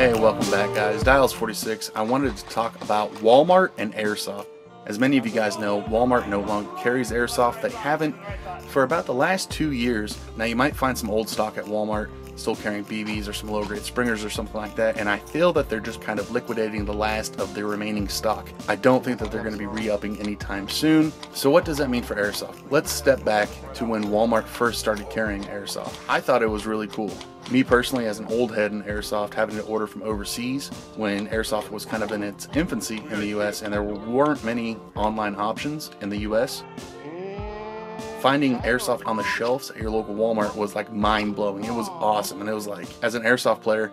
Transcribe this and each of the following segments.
Hey, welcome back guys. Dials46. I wanted to talk about Walmart and Airsoft. As many of you guys know, Walmart no longer carries Airsoft. They haven't for about the last 2 years. Now you might find some old stock at Walmart still carrying BBs or some low grade Springers or something like that, and I feel that they're just kind of liquidating the last of the remaining stock. I don't think that they're going to be re-upping anytime soon. So what does that mean for Airsoft? Let's step back to when Walmart first started carrying Airsoft. I thought it was really cool. Me personally, as an old head in Airsoft, having to order from overseas when Airsoft was kind of in its infancy in the US and there weren't many online options in the US, finding Airsoft on the shelves at your local Walmart was like mind-blowing. It was awesome. And it was like, as an Airsoft player,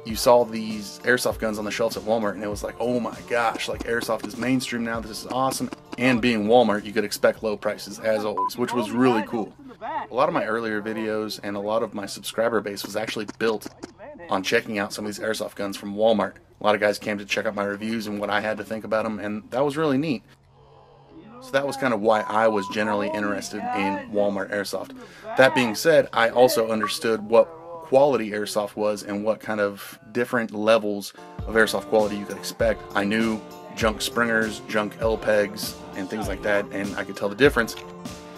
you saw these Airsoft guns on the shelves at Walmart and it was like, oh my gosh, like Airsoft is mainstream now, this is awesome. And being Walmart, you could expect low prices as always, which was really cool. A lot of my earlier videos and a lot of my subscriber base was actually built on checking out some of these Airsoft guns from Walmart. A lot of guys came to check out my reviews and what I had to think about them, and that was really neat. So that was kind of why I was generally interested in Walmart Airsoft. That being said, I also understood what quality Airsoft was and what kind of different levels of Airsoft quality you could expect. I knew junk Springers, junk L-pegs, and things like that, and I could tell the difference.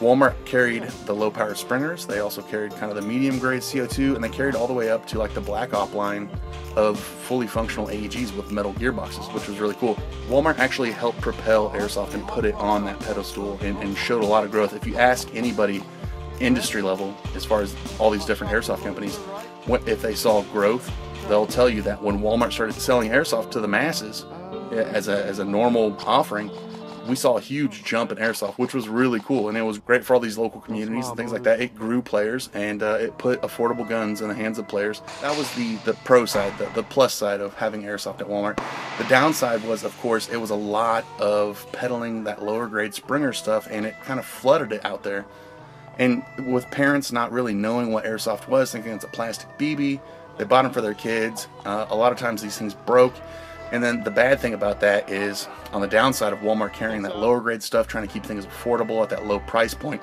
Walmart carried the low power Springers, they also carried kind of the medium grade CO2, and they carried all the way up to like the Black Op line of fully functional AEGs with metal gearboxes, which was really cool. Walmart actually helped propel Airsoft and put it on that pedestal and showed a lot of growth. If you ask anybody industry level, as far as all these different Airsoft companies, if they saw growth, they'll tell you that when Walmart started selling Airsoft to the masses as a normal offering, we saw a huge jump in Airsoft, which was really cool, and it was great for all these local communities and things like that. It grew players, and it put affordable guns in the hands of players. That was the pro side, the plus side of having Airsoft at Walmart. The downside was, of course, it was a lot of peddling that lower grade Springer stuff, and it kind of flooded it out there. And with parents not really knowing what Airsoft was, thinking it's a plastic BB, they bought them for their kids. A lot of times these things broke. And then the bad thing about that is, on the downside of Walmart carrying that lower grade stuff, trying to keep things affordable at that low price point.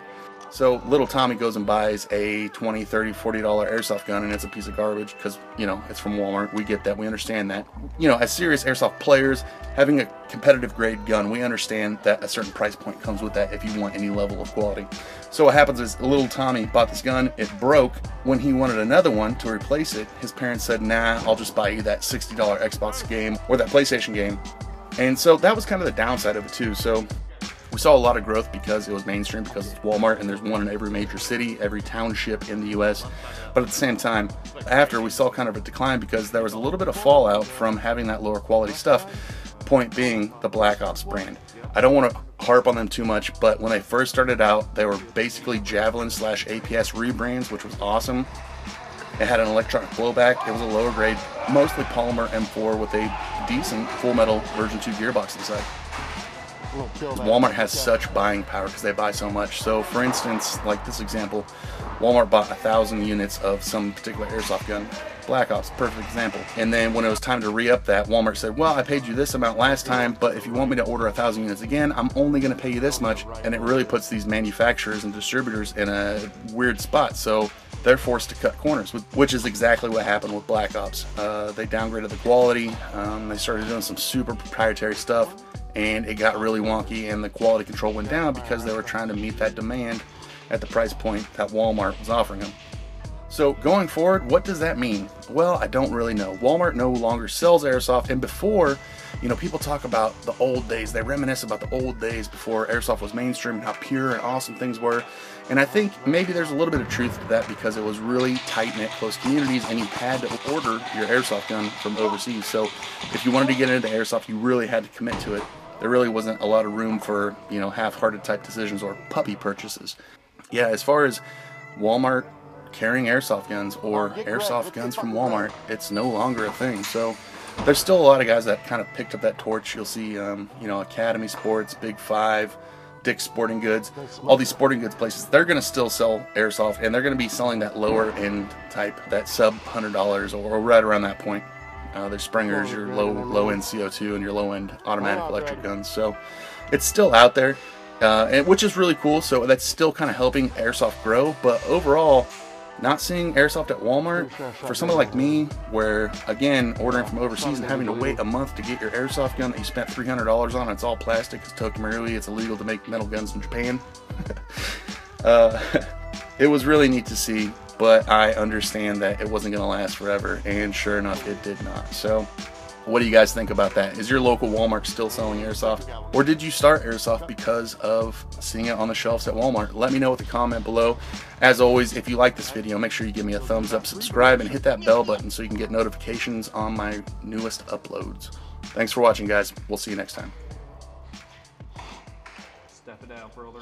So little Tommy goes and buys a $20, $30, $40 Airsoft gun, and it's a piece of garbage because, you know, it's from Walmart. We get that. We understand that. You know, as serious Airsoft players, having a competitive grade gun, we understand that a certain price point comes with that if you want any level of quality. So what happens is little Tommy bought this gun, it broke. When he wanted another one to replace it, his parents said, nah, I'll just buy you that $60 Xbox game or that PlayStation game. And so that was kind of the downside of it too. So we saw a lot of growth because it was mainstream, because it's Walmart and there's one in every major city, every township in the US. But at the same time, after, we saw kind of a decline because there was a little bit of fallout from having that lower quality stuff. Point being the Black Ops brand. I don't want to harp on them too much, but when they first started out, they were basically Javelin / APS rebrands, which was awesome. It had an electronic blowback. It was a lower grade, mostly polymer M4 with a decent full metal version 2 gearbox inside. Walmart has such buying power because they buy so much. So for instance, like this example, Walmart bought 1,000 units of some particular Airsoft gun. Black Ops, perfect example. And then when it was time to re-up that, Walmart said, well, I paid you this amount last time, but if you want me to order 1,000 units again, I'm only going to pay you this much. And it really puts these manufacturers and distributors in a weird spot. So they're forced to cut corners, which is exactly what happened with Black Ops. They downgraded the quality. They started doing some super proprietary stuff, and it got really wonky, and the quality control went down because they were trying to meet that demand at the price point that Walmart was offering them. So going forward, what does that mean? Well, I don't really know. Walmart no longer sells Airsoft, and before, you know, people talk about the old days. They reminisce about the old days before Airsoft was mainstream and how pure and awesome things were. And I think maybe there's a little bit of truth to that because it was really tight-knit, close communities, and you had to order your Airsoft gun from overseas. So if you wanted to get into Airsoft, you really had to commit to it. There really wasn't a lot of room for, you know, half-hearted type decisions or puppy purchases. Yeah, as far as Walmart carrying Airsoft guns or Airsoft guns from Walmart, it's no longer a thing. So there's still a lot of guys that kind of picked up that torch. You'll see, you know, Academy Sports, Big Five, Dick's Sporting Goods, all these sporting goods places, they're going to still sell Airsoft, and they're going to be selling that lower end type, that sub $100 or right around that point. Their Springers, your low end CO2, and your low end automatic electric guns. So it's still out there, which is really cool. So that's still kind of helping Airsoft grow. But overall, not seeing Airsoft at Walmart, for someone like me, where, again, ordering from overseas and having to wait a month to get your Airsoft gun that you spent $300 on, it's all plastic, it's 꽱ᴜ‑Marui, it's illegal to make metal guns in Japan. It was really neat to see, but I understand that it wasn't going to last forever, and sure enough, it did not. So, what do you guys think about that? Is your local Walmart still selling Airsoft? Or did you start Airsoft because of seeing it on the shelves at Walmart? Let me know with a comment below. As always, if you like this video, make sure you give me a thumbs up, subscribe, and hit that bell button so you can get notifications on my newest uploads. Thanks for watching, guys. We'll see you next time. Step it out, brother.